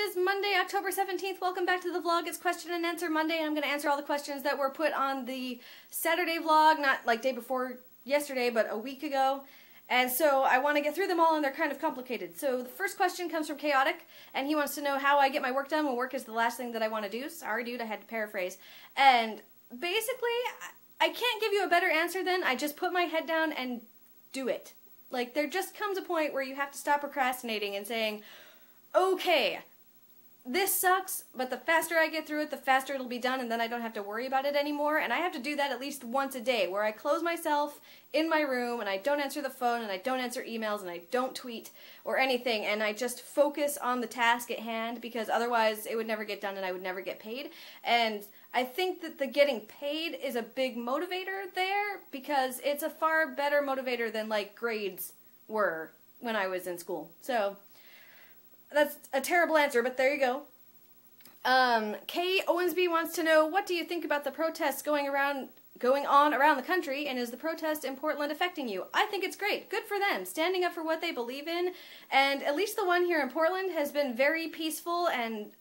is Monday, October 17th. Welcome back to the vlog. It's question and answer Monday, and I'm going to answer all the questions that were put on the Saturday vlog, not like day before yesterday, but a week ago. And so I want to get through them all, and they're kind of complicated. So the first question comes from Chaotic, and he wants to know how I get my work done when work is the last thing that I want to do. Sorry, dude, I had to paraphrase. And basically, I can't give you a better answer than I just put my head down and do it. Like, there just comes a point where you have to stop procrastinating and saying, okay, this sucks, but the faster I get through it, the faster it'll be done, and then I don't have to worry about it anymore. And I have to do that at least once a day, where I close myself in my room, and I don't answer the phone, and I don't answer emails, and I don't tweet or anything, and I just focus on the task at hand, because otherwise it would never get done and I would never get paid. And I think that the getting paid is a big motivator there, because it's a far better motivator than, like, grades were when I was in school. So that's a terrible answer, but there you go. Kay Owensby wants to know, what do you think about the protests going on around the country, and is the protest in Portland affecting you? I think it's great. Good for them, standing up for what they believe in, and at least the one here in Portland has been very peaceful and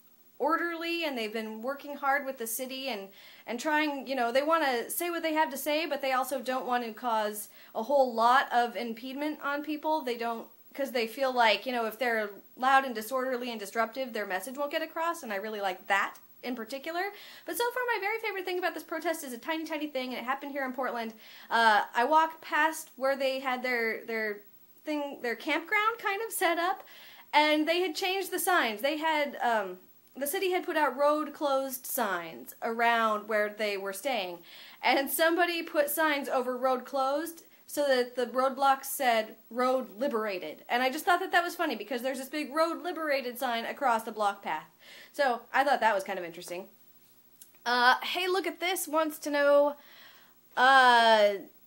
orderly, and they've been working hard with the city and trying, you know, they want to say what they have to say, but they also don't want to cause a whole lot of impediment on people. They don't, because they feel like, you know, if they're loud and disorderly and disruptive, their message won't get across, and I really like that in particular. But so far, my very favorite thing about this protest is a tiny, tiny thing, and it happened here in Portland. I walked past where they had their campground kind of set up, and they had changed the signs. They had, the city had put out road closed signs around where they were staying, and somebody put signs over road closed so that the roadblocks said road liberated. And I just thought that that was funny, because there's this big road liberated sign across the block path. So I thought that was kind of interesting. Hey, look at this wants to know,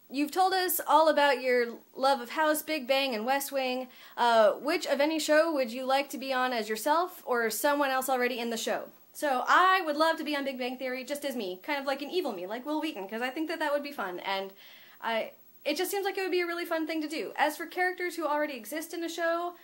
you've told us all about your love of House, Big Bang, and West Wing. Which of any show would you like to be on as yourself or someone else already in the show? So I would love to be on Big Bang Theory just as me, kind of like an evil me, like Will Wheaton, because I think that that would be fun, and it just seems like it would be a really fun thing to do. As for characters who already exist in a show,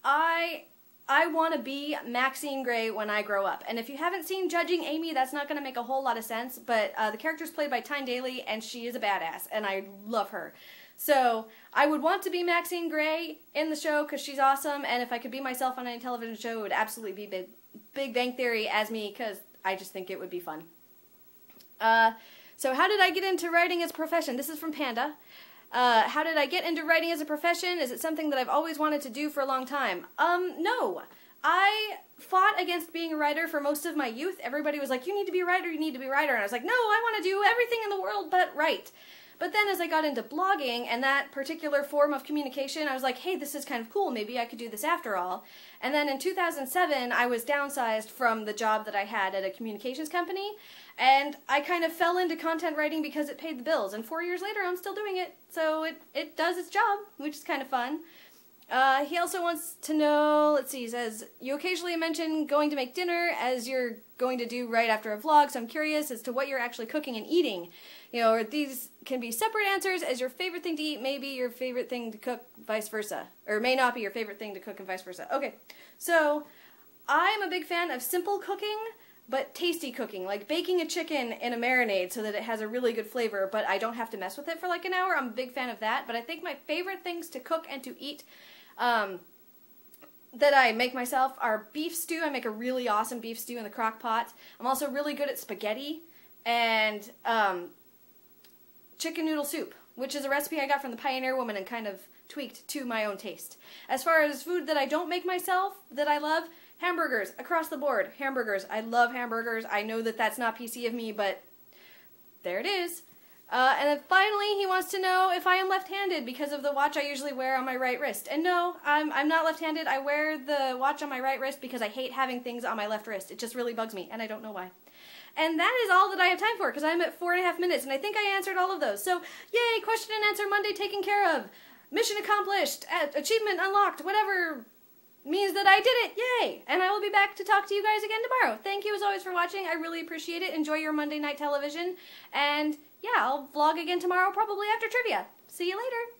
I want to be Maxine Gray when I grow up. And if you haven't seen Judging Amy, that's not going to make a whole lot of sense, but the character's played by Tyne Daly, and she is a badass, and I love her. So I would want to be Maxine Gray in the show, because she's awesome, and if I could be myself on any television show, it would absolutely be Big Bang Theory as me, because I just think it would be fun. So how did I get into writing as a profession? This is from Panda. How did I get into writing as a profession? Is it something that I've always wanted to do for a long time? No. I fought against being a writer for most of my youth. Everybody was like, you need to be a writer, you need to be a writer. And I was like, no, I want to do everything in the world but write. But then as I got into blogging and that particular form of communication, I was like, hey, this is kind of cool. Maybe I could do this after all. And then in 2007, I was downsized from the job that I had at a communications company. And I kind of fell into content writing because it paid the bills. And 4 years later, I'm still doing it. So it does its job, which is kind of fun. He also wants to know, let's see, he says, you occasionally mention going to make dinner as you're going to do right after a vlog, so I'm curious as to what you're actually cooking and eating. You know, or these can be separate answers, as your favorite thing to eat may be your favorite thing to cook, vice versa. Or may not be your favorite thing to cook and vice versa. Okay, so I'm a big fan of simple cooking, but tasty cooking, like baking a chicken in a marinade so that it has a really good flavor, but I don't have to mess with it for like an hour. I'm a big fan of that, but I think my favorite things to cook and to eat that I make myself are beef stew. I make a really awesome beef stew in the crock pot. I'm also really good at spaghetti and chicken noodle soup, which is a recipe I got from the Pioneer Woman and kind of tweaked to my own taste. As far as food that I don't make myself that I love, hamburgers, across the board. Hamburgers. I love hamburgers. I know that that's not PC of me, but there it is. And then finally, he wants to know if I am left-handed because of the watch I usually wear on my right wrist. And no, I'm not left-handed. I wear the watch on my right wrist because I hate having things on my left wrist. It just really bugs me, and I don't know why. And that is all that I have time for, because I'm at 4.5 minutes, and I think I answered all of those. So, yay, question and answer Monday taken care of. Mission accomplished, achievement unlocked, whatever means that I did it, yay! And I will be back to talk to you guys again tomorrow. Thank you as always for watching, I really appreciate it. Enjoy your Monday night television, and yeah, I'll vlog again tomorrow, probably after trivia. See you later!